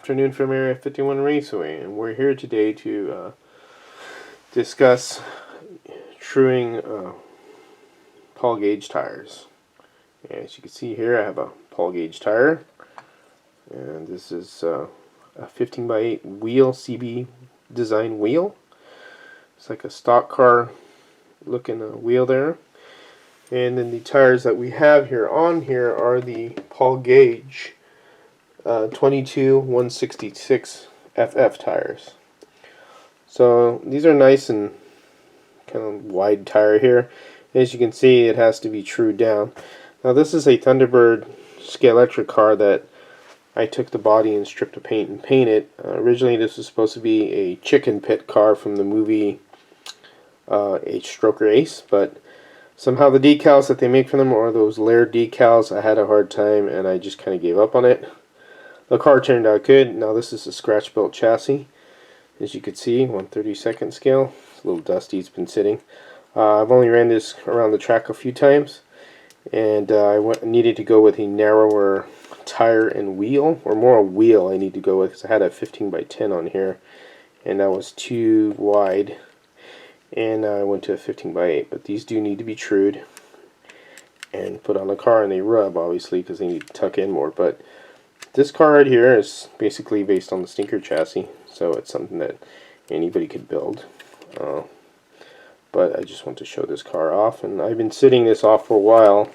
afternoon from Area 51 Raceway, and we're here today to discuss truing Paul gauge tires. As you can see here, I have a Paul gauge tire, and this is a 15 by 8 wheel, CB design wheel. It's like a stock car looking wheel there. And then the tires that we have here are the Paul gauge 22 166 FF tires. So these are nice and kind of wide tire here. As you can see, it has to be trued down. Now this is a Thunderbird Scalextric car that I took the body and stripped the paint and painted. Originally this was supposed to be a chicken pit car from the movie Stroker Ace, but somehow the decals that they make for them are those layered decals. I had a hard time and I just kind of gave up on it. The car turned out good. Now this is a scratch built chassis. As you can see, 1/32 scale. It's a little dusty, it's been sitting. I've only ran this around the track a few times, and I needed to go with a narrower tire and wheel, or more a wheel I need to go with, because I had a 15 by 10 on here and that was too wide, and I went to a 15 by 8. But these do need to be trued and put on the car, and they rub obviously because they need to tuck in more. But this car right here is basically based on the Stinker chassis, so it's something that anybody could build. But I just want to show this car off, and I've been sitting this off for a while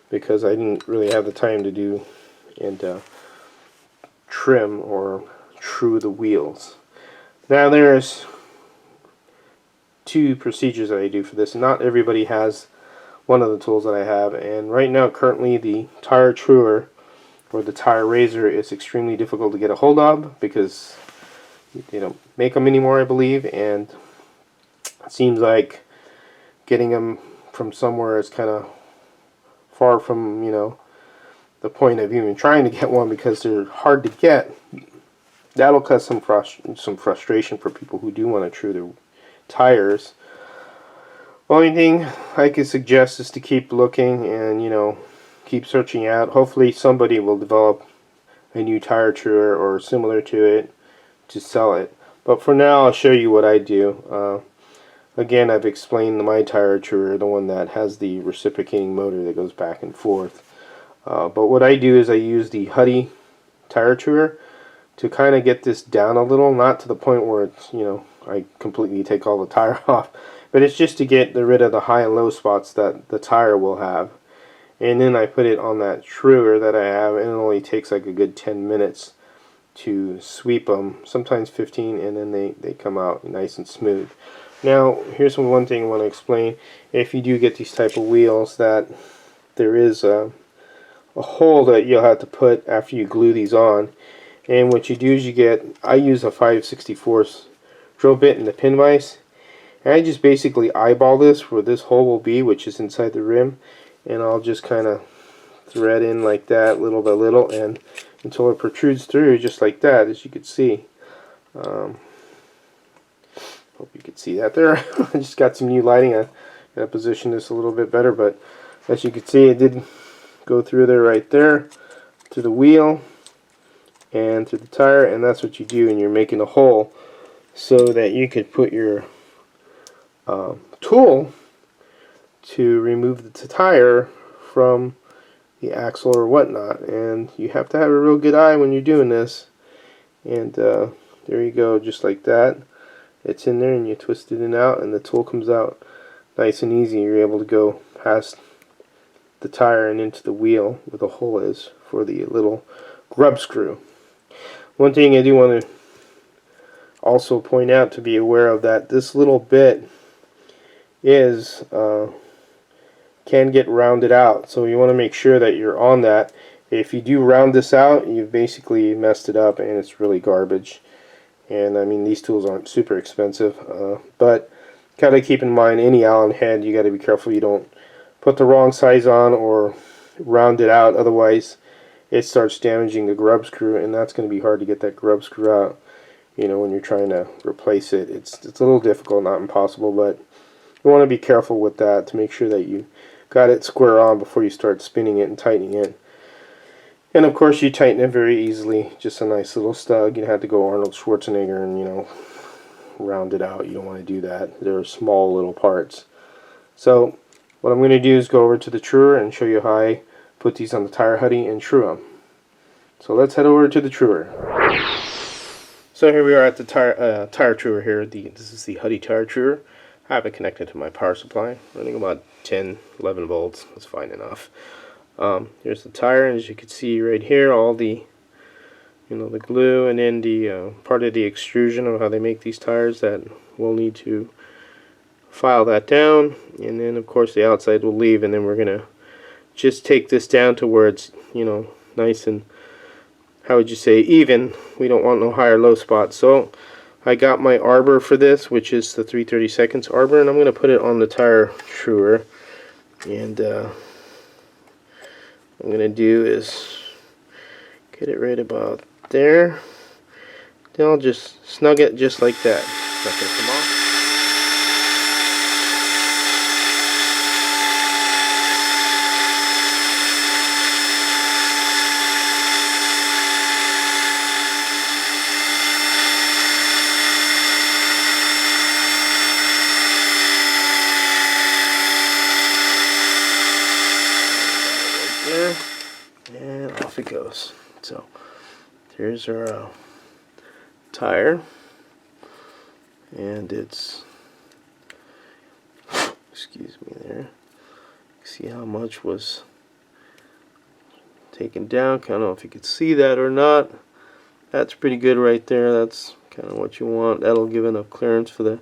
because I didn't really have the time to do and trim or true the wheels. Now there's two procedures that I do for this. Not everybody has one of the tools that I have, and right now currently the tire truer or the tire raiser is extremely difficult to get a hold of because they don't make them anymore, I believe, and it seems like getting them from somewhere is kind of far from, the point of even trying to get one because they're hard to get. That'll cause some frustration for people who do want to true their tires. Only thing I could suggest is to keep looking and, keep searching out. Hopefully somebody will develop a new tire truer or similar to it to sell it. But for now, I'll show you what I do. Again, I've explained my tire truer, the one that has the reciprocating motor that goes back and forth. But what I do is I use the Huddy tire truer to kind of get this down a little, not to the point where it's, I completely take all the tire off, but it's just to get rid of the high and low spots that the tire will have. And then I put it on that truer that I have, and it only takes like a good 10 minutes to sweep them, sometimes 15, and then they come out nice and smooth. Now here's one thing I want to explain. If you do get these type of wheels, that there is a hole that you'll have to put after you glue these on. And what you do is I use a 5/64 drill bit in the pin vise, and I just basically eyeball this where this hole will be, which is inside the rim, and I'll just kind of thread in like that little by little, and until it protrudes through just like that, as you can see. Hope you can see that there. I just got some new lighting. I gotta position this a little bit better, but as you can see, it did go through there right there to the wheel and to the tire, and that's what you do, and you're making a hole so that you could put your tool to remove the tire from the axle or whatnot. And you have to have a real good eye when you're doing this. And there you go, just like that. It's in there, and you twist it in and out, and the tool comes out nice and easy. You're able to go past the tire and into the wheel where the hole is for the little grub screw. One thing I do want to also point out to be aware of, that this little bit is can get rounded out, so you want to make sure that you're on that. If you do round this out, you've basically messed it up, and it's really garbage. And I mean, these tools aren't super expensive, but gotta keep in mind, any Allen head, you got to be careful you don't put the wrong size on or round it out, otherwise it starts damaging the grub screw, and that's going to be hard to get that grub screw out. When you're trying to replace it, it's a little difficult, not impossible, but you want to be careful with that to make sure that you got it square on before you start spinning it and tightening it. And of course you tighten it very easily, just a nice little stug. You have to go Arnold Schwarzenegger and, you know, round it out. You don't want to do that. They're small little parts. So what I'm going to do is go over to the truer and show you how I put these on the tire huddy and true them. So let's head over to the truer. So here we are at the tire truer here. This is the Huddy tire truer. I have it connected to my power supply, running about 10, 11 volts. That's fine enough. Here's the tire, and as you can see right here, all the, you know, the glue, and then the part of the extrusion of how they make these tires that we'll need to file that down, and then of course the outside will leave, and then we're gonna just take this down to where it's, you know, nice and, how would you say, even. We don't want no high or low spots. So I got my arbor for this, which is the 3/32 arbor, and I'm going to put it on the tire truer. And what I'm going to do is get it right about there. Then I'll just snug it just like that. It's not going to come off. And off it goes. So there's our tire, and it's, excuse me there, see how much was taken down. I don't know if you could see that or not. That's pretty good right there. That's kind of what you want. That'll give enough clearance for the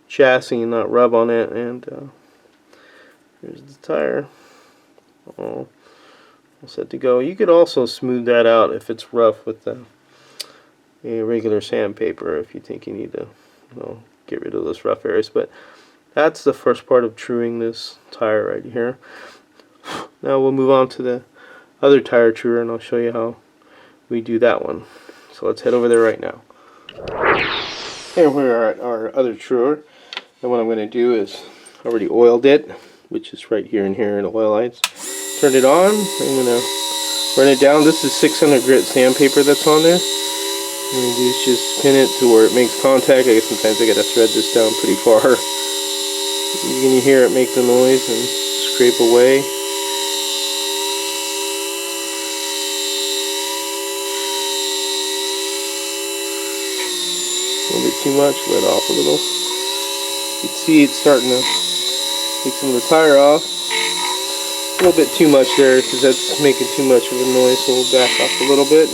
chassis and not rub on it. And here's the tire all set to go. You could also smooth that out if it's rough with a regular sandpaper, if you think you need to, you know, get rid of those rough areas. But that's the first part of truing this tire right here. Now we'll move on to the other tire truer, and I'll show you how we do that one. So let's head over there right now. Here we are at our other truer, and what I'm going to do is, I already oiled it, which is right here and here in the oil lights. Turn it on. I'm going to run it down. This is 600 grit sandpaper that's on there. What I'm going to do is just pin it to where it makes contact. I guess sometimes I got to thread this down pretty far. You're going to hear it make the noise and scrape away. A little bit too much, let off a little. You can see it's starting to take some of the tire off. A little bit too much there because that's making too much of a noise, so we'll back off a little bit.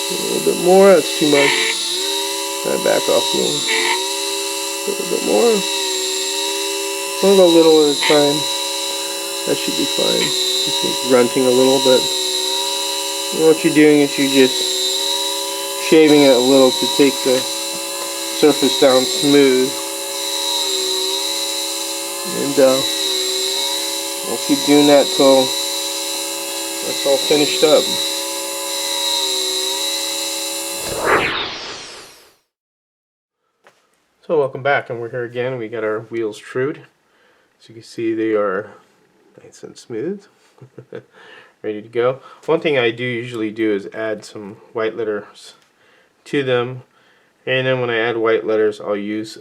A little bit more, that's too much. I back off a little bit more. I'll go a little at a time. That should be fine. Just like grunting a little bit. And what you're doing is you're just shaving it a little to take the surface down smooth. And we'll keep doing that till that's all finished up. So welcome back, and we're here again. We got our wheels trued. As you can see, they are nice and smooth. Ready to go. One thing I do usually do is add some white letters to them, and then when I add white letters, I'll use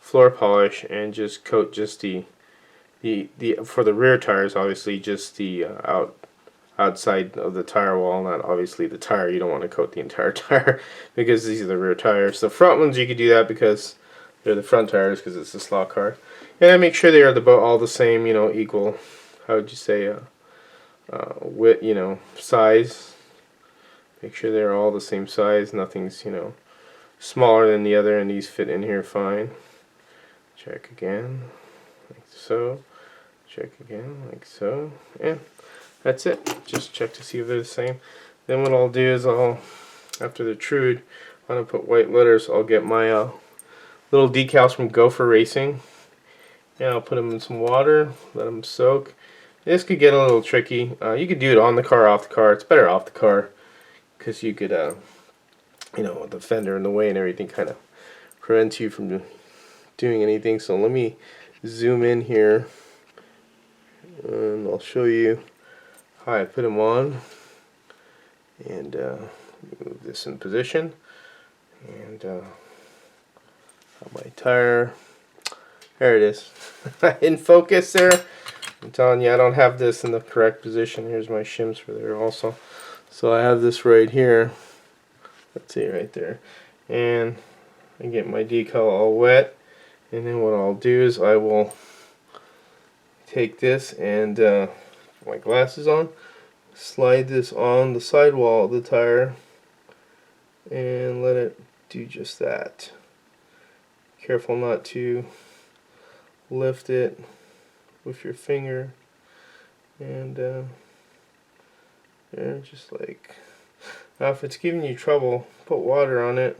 floor polish and just coat just the for the rear tires, obviously just the outside of the tire wall, not obviously the tire. You don't want to coat the entire tire because these are the rear tires. The front ones you could do that because they're the front tires because it's a slot car. And I make sure they are all the same, you know, equal. How would you say width, you know, size. Make sure they're all the same size. Nothing's, you know, smaller than the other, and these fit in here fine. Check again, like so. Check again, like so. And that's it. Just check to see if they're the same. Then what I'll do is after the trued, I'm going to put white letters. I'll get my little decals from Gopher Racing, and I'll put them in some water, let them soak. This could get a little tricky. You could do it on the car, off the car. It's better off the car because you could, you know, with the fender in the way and everything kind of prevents you from doing anything. So let me zoom in here and I'll show you how I put them on. And move this in position, and my tire, there it is. In focus there. I'm telling you, I don't have this in the correct position. Here's my shims for there also. So I have this right here. Let's see, right there. And I get my decal all wet, and then what I'll do is I will take this and put my glasses on, slide this on the sidewall of the tire, and let it do just that. Careful not to lift it with your finger, and there, just like. Now if it's giving you trouble, put water on it,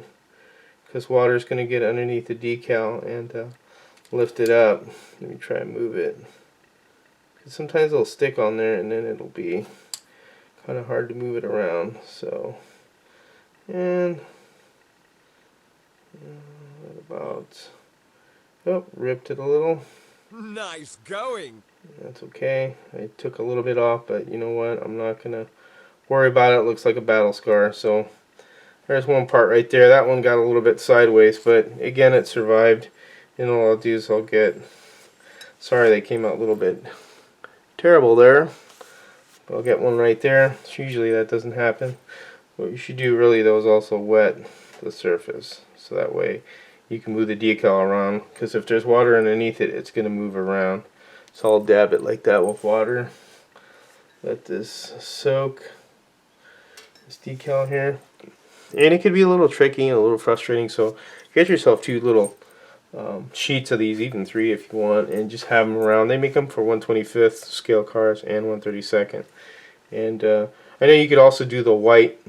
because water is going to get underneath the decal and lift it up. Let me try and move it, because sometimes it'll stick on there and then it'll be kind of hard to move it around. So, and about, oh, ripped it a little. Nice going. That's okay. I took a little bit off, but you know what? I'm not gonna worry about it. It looks like a battle scar. So there's one part right there. That one got a little bit sideways, but again, it survived. And all I'll do is I'll get, sorry they came out a little bit terrible there. But I'll get one right there. Usually that doesn't happen. What you should do really though is also wet the surface, so that way you can move the decal around, because if there's water underneath it, it's going to move around. So I'll dab it like that with water. Let this soak, this decal here. And it could be a little tricky and a little frustrating, so get yourself 2 little sheets of these, even 3 if you want, and just have them around. They make them for 1/25th scale cars and 1/32. And I know you could also do the white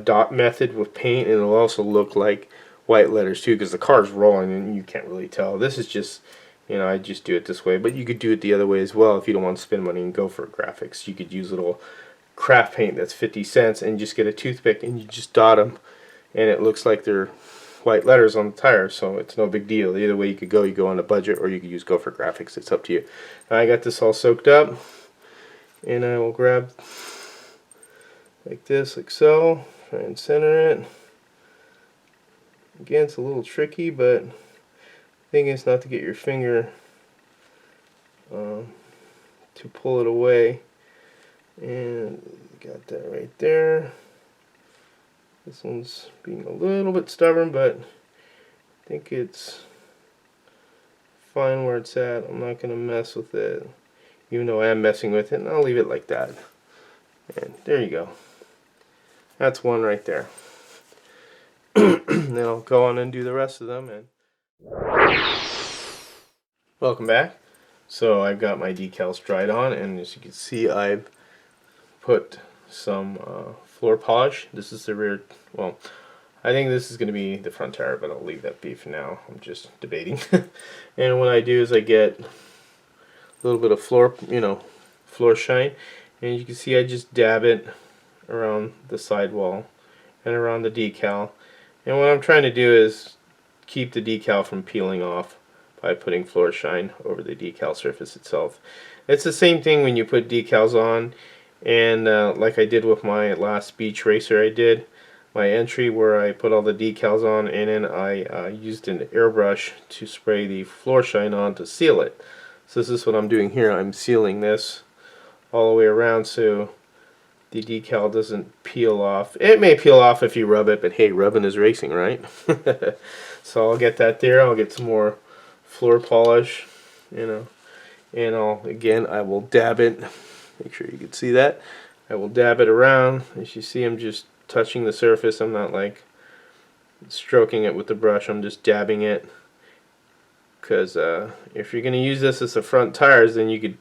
dot method with paint, and it'll also look like white letters too, because the car's rolling and you can't really tell. This is just, you know, I just do it this way, but you could do it the other way as well if you don't want to spend money and go for graphics. You could use little craft paint that's 50 cents and just get a toothpick and you just dot them, and it looks like they're white letters on the tire, so it's no big deal. Either way you could go on a budget, or you could use Gopher Graphics. It's up to you. Now I got this all soaked up, and I will grab like this, like so, try and center it. Again, it's a little tricky, but the thing is not to get your finger to pull it away. And got that right there. This one's being a little bit stubborn, but I think it's fine where it's at. I'm not going to mess with it, even though I am messing with it, and I'll leave it like that. And there you go. That's one right there. Then I'll go on and do the rest of them. And welcome back. So I've got my decals dried on, and as you can see, I've put some floor polish. This is the rear, well, I think this is going to be the front tire, but I'll leave that be for now. I'm just debating. And what I do is I get a little bit of floor, floor shine, and you can see I just dab it around the sidewall and around the decal. And what I'm trying to do is keep the decal from peeling off by putting floor shine over the decal surface itself. It's the same thing when you put decals on, and like I did with my last beach racer I did, my entry where I put all the decals on, and then I used an airbrush to spray the floor shine on to seal it. So this is what I'm doing here. I'm sealing this all the way around so the decal doesn't peel off. It may peel off if you rub it, but hey, rubbing is racing, right? So I'll get that there. I'll get some more floor polish, and I will dab it. Make sure you can see that. I will dab it around. As you see, I'm just touching the surface. I'm not like stroking it with the brush. I'm just dabbing it, because if you're going to use this as the front tires, then you could,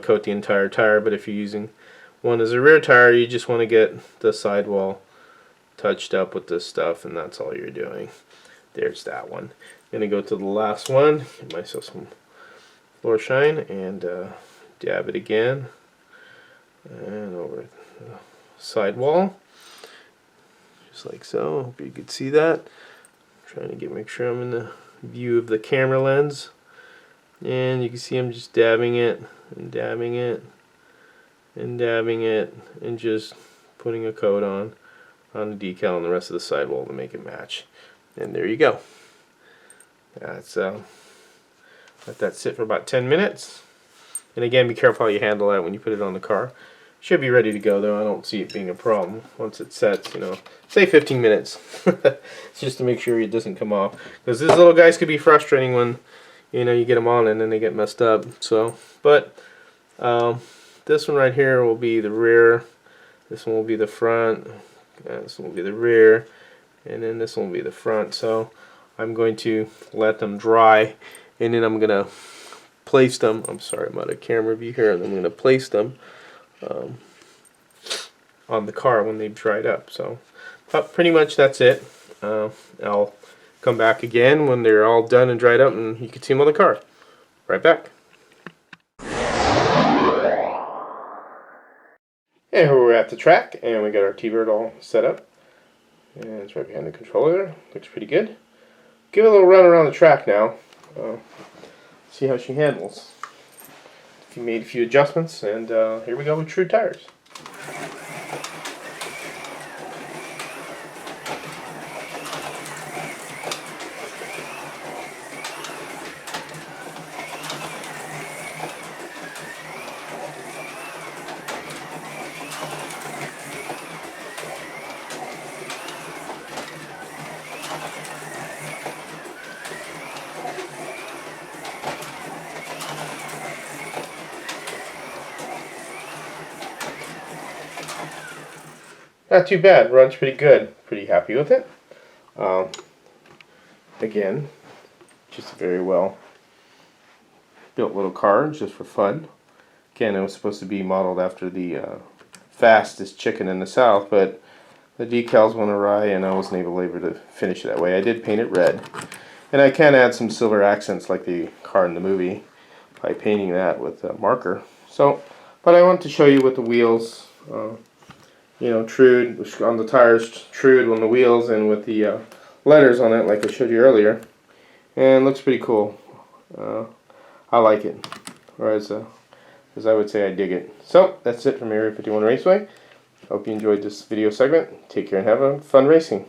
coat the entire tire. But if you're using one as a rear tire, you just want to get the sidewall touched up with this stuff, and that's all you're doing. There's that one. I'm going to go to the last one, get myself some floor shine, and dab it again, and over the sidewall, just like so. Hope you could see that. I'm trying to make sure I'm in the view of the camera lens. And you can see I'm just dabbing it and dabbing it and dabbing it and just putting a coat on the decal and the rest of the sidewall to make it match. And there you go. That's let that sit for about 10 minutes. And again, be careful how you handle that when you put it on the car. Should be ready to go though. I don't see it being a problem once it sets, you know. Say 15 minutes. It's just to make sure it doesn't come off. Because these little guys could be frustrating when, you know, you get them on and then they get messed up. So, but this one right here will be the rear. This one will be the front. This one will be the rear. And then this one will be the front. So I'm going to let them dry. And then I'm going to place them. I'm sorry, I'm out of camera view here. And I'm going to place them on the car when they've dried up. So pretty much that's it. I'll come back again when they're all done and dried up and you can see them on the car. Right back. And here we're at the track and we got our T-Bird all set up. And it's right behind the controller there. Looks pretty good. Give it a little run around the track now. See how she handles. He made a few adjustments, and here we go with true tires. Not too bad. Runs pretty good. Pretty happy with it. Again, just a very well built little car, just for fun. Again, it was supposed to be modeled after the fastest chicken in the South, but the decals went awry and I wasn't able to finish it that way. I did paint it red. And I can add some silver accents like the car in the movie by painting that with a marker. So, but I want to show you with the wheels. You know, trued on the tires, trued on the wheels, and with the letters on it, like I showed you earlier, and it looks pretty cool. I like it, or as I would say, I dig it. So that's it from Area 51 Raceway. Hope you enjoyed this video segment. Take care and have a fun racing.